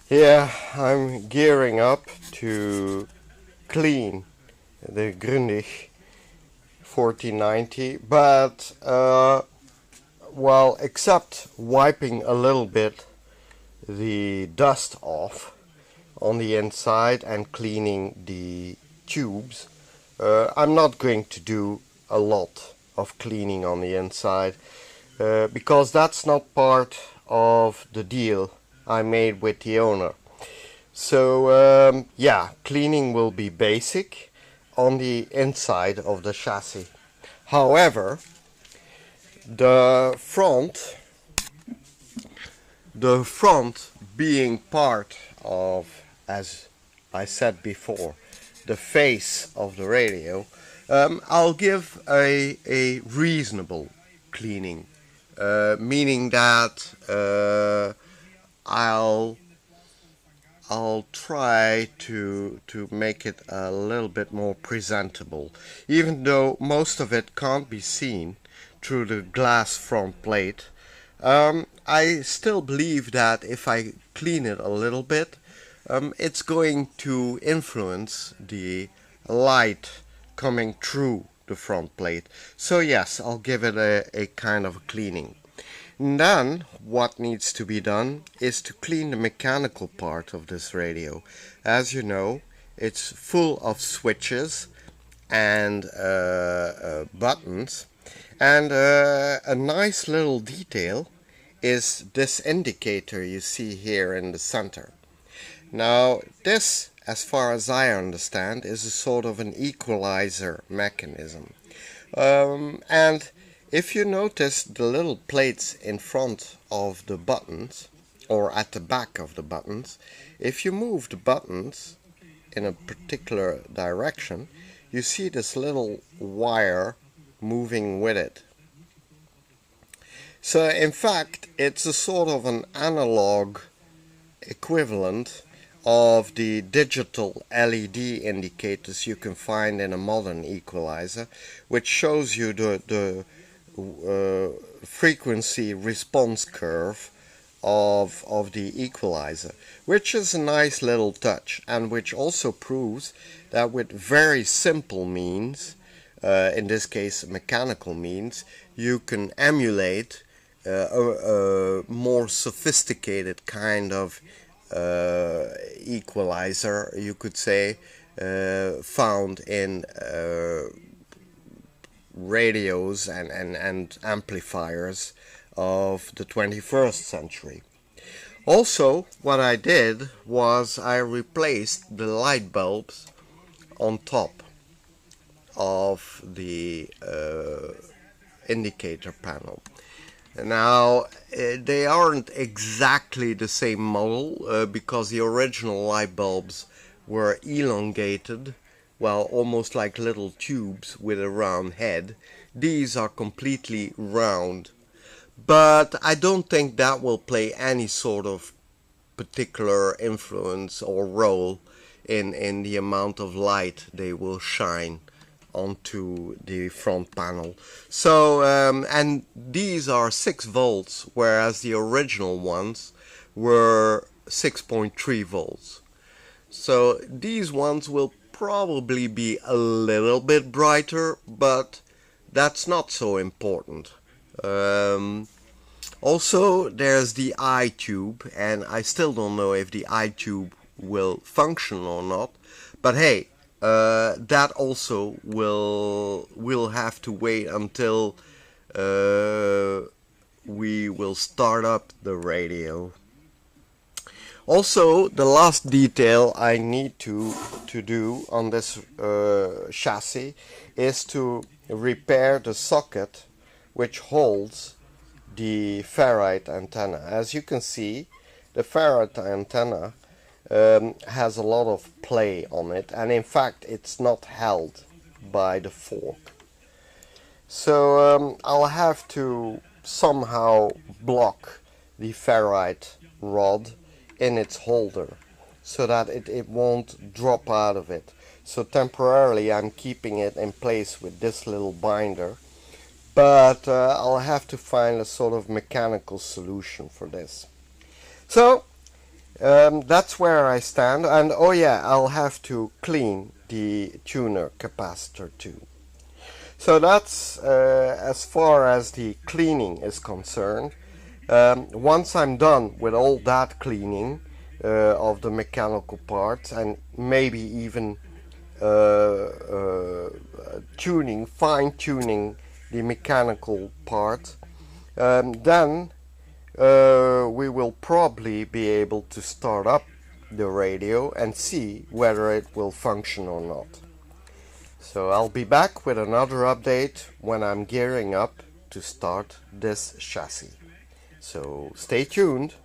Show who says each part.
Speaker 1: Yeah, I'm gearing up to clean the Grundig 1490, but well, except wiping a little bit the dust off on the inside and cleaning the tubes, I'm not going to do a lot of cleaning on the inside because that's not part of the deal I made with the owner. So yeah, cleaning will be basic on the inside of the chassis. However, the front, the front being part of, as I said before, the face of the radio, I'll give a reasonable cleaning, meaning that I'll try to make it a little bit more presentable, even though most of it can't be seen through the glass front plate. I still believe that if I clean it a little bit, it's going to influence the light coming through the front plate. So yes, I'll give it a kind of cleaning. And then what needs to be done is to clean the mechanical part of this radio. As you know, it's full of switches and buttons. And a nice little detail is this indicator you see here in the center. Now this, as far as I understand, is a sort of an equalizer mechanism. And if you notice the little plates in front of the buttons, or at the back of the buttons, if you move the buttons in a particular direction, you see this little wire moving with it. So in fact, it's a sort of an analog equivalent of the digital LED indicators you can find in a modern equalizer, which shows you the frequency response curve of the equalizer, which is a nice little touch, and which also proves that with very simple means, in this case mechanical means, you can emulate a more sophisticated kind of equalizer, you could say, found in radios and amplifiers of the 21st century. Also, what I did was I replaced the light bulbs on top of the indicator panel. Now, they aren't exactly the same model because the original light bulbs were elongated, well, almost like little tubes with a round head. These are completely round, but I don't think that will play any sort of particular influence or role in the amount of light they will shine onto the front panel. So and these are 6 volts, whereas the original ones were 6.3 volts. So these ones will probably be a little bit brighter, but that's not so important. Also, there's the eye tube, and I still don't know if the eye tube will function or not, but hey, that also will have to wait until we will start up the radio. Also, the last detail I need to do on this chassis is to repair the socket which holds the ferrite antenna. As you can see, the ferrite antenna has a lot of play on it, and in fact it's not held by the fork. So I'll have to somehow block the ferrite rod in its holder so that it won't drop out of it. So temporarily I'm keeping it in place with this little binder, but I'll have to find a sort of mechanical solution for this. So That's where I stand, and oh yeah, I'll have to clean the tuner capacitor too. So that's as far as the cleaning is concerned. Once I'm done with all that cleaning of the mechanical parts, and maybe even fine-tuning the mechanical part, then we will probably be able to start up the radio and see whether it will function or not. So I'll be back with another update when I'm gearing up to start this chassis. So stay tuned.